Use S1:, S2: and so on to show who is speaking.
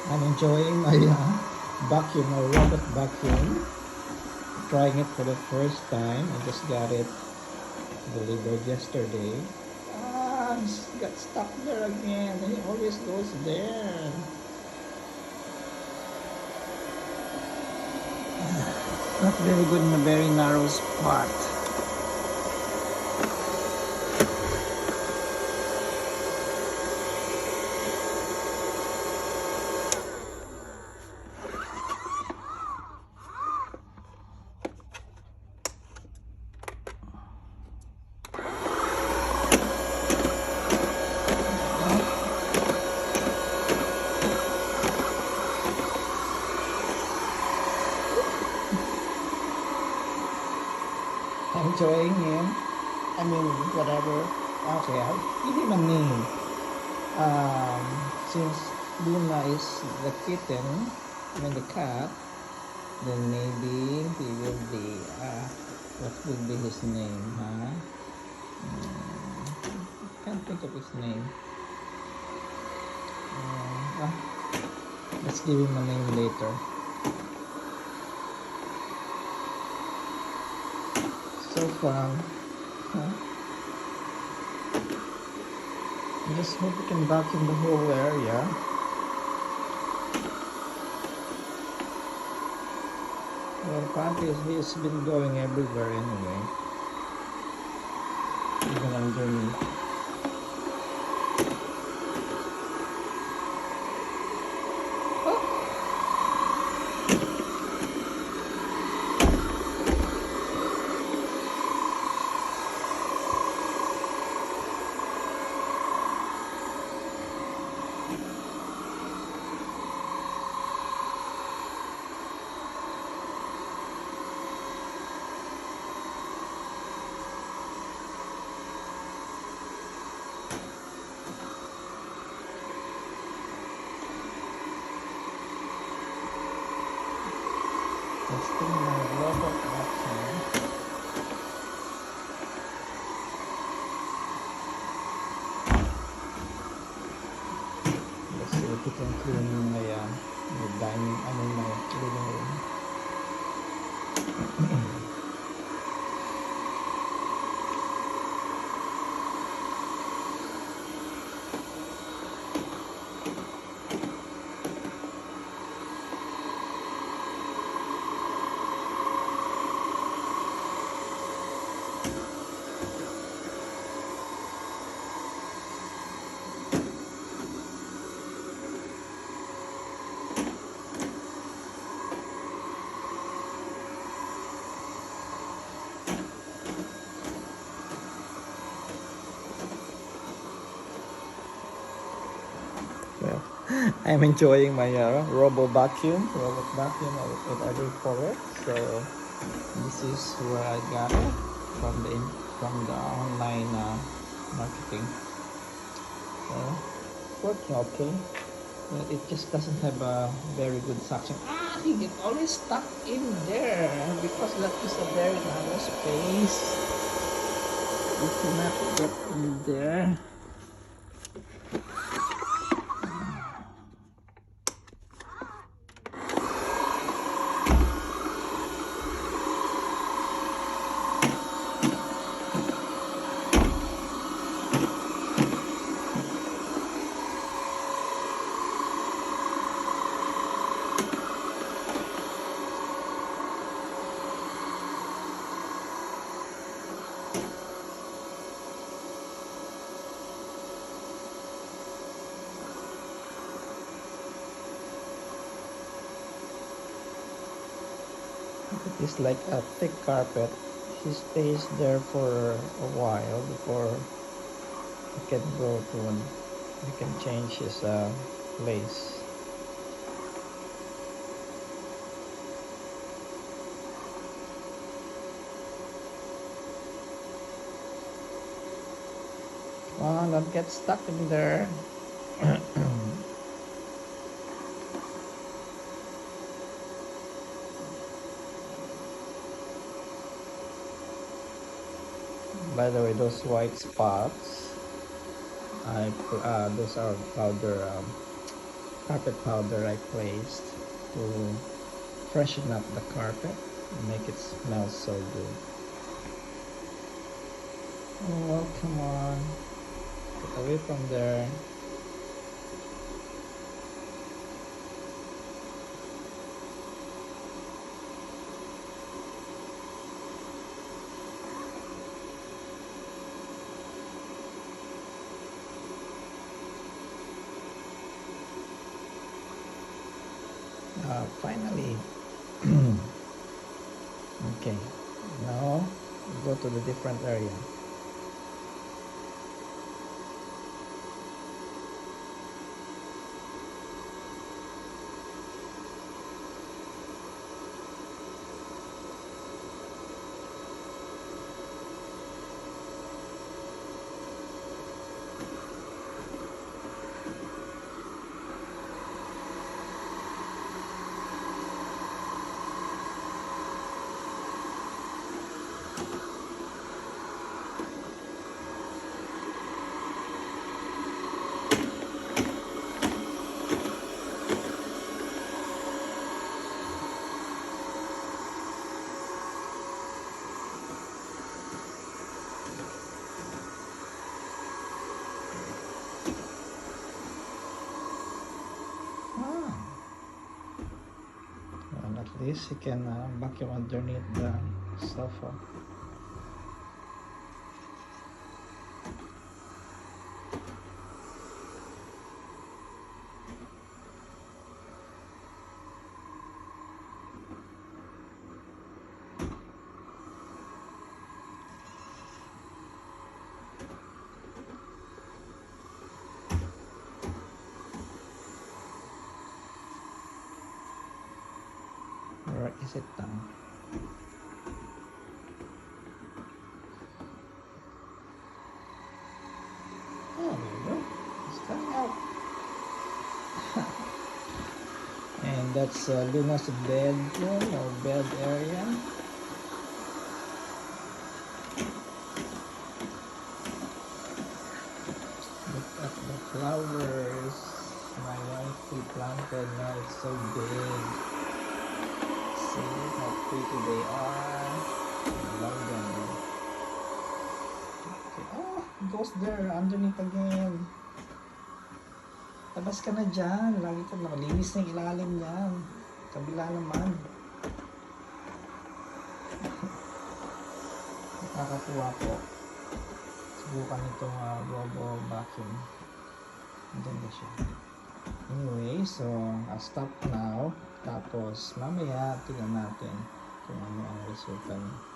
S1: I'm enjoying my vacuum, my robot vacuum. Trying it for the first time. I just got it delivered yesterday. It's got stuck there again. He always goes there. Not very good in a very narrow spot. I'm enjoying him. I mean, whatever. Okay, I'll give him a name. Since Luna is the kitten, I mean the cat, then maybe he will be, what would be his name, huh? Can't think of his name. Let's give him a name later. So fun. Huh? I just hope we can vacuum the whole area. Well, apparently he's been going everywhere anyway. Even under me. Testing my robot vacuum. Let's see if we can clean my dining, I mean my living room. Well, I'm enjoying my robot vacuum, whatever you call it. So this is where I got it from the online marketing. So working okay, but it just doesn't have a very good suction. He get always stuck in there because that is a very narrow space. You cannot get in there. It is like a thick carpet. He stays there for a while before he can go to one. He can change his place. Oh, don't get stuck in there. By the way, those white spots, those are powder carpet powder I placed to freshen up the carpet and make it smell so good. Oh, come on. Get away from there. Finally. Okay. Now, go to the different area. Ah. And at least you can vacuum underneath the sofa. Where is it now? Oh, there you go. It's coming out. And that's Luna's bedroom or bed area. Look at the flowers. My wife planted now. It's so big. See how pretty they are. I love them. Okay. Oh, it goes there underneath again. Labas ka na dyan. Lagi ka nakalinis na yung ilalim niyan. Kabila naman. Nakakatuwa po. Subukan itong robo vacuum. Ganda siya. Anyway, so I'll stop now. Tapos mamaya tingnan natin kung ano ang resulta niya.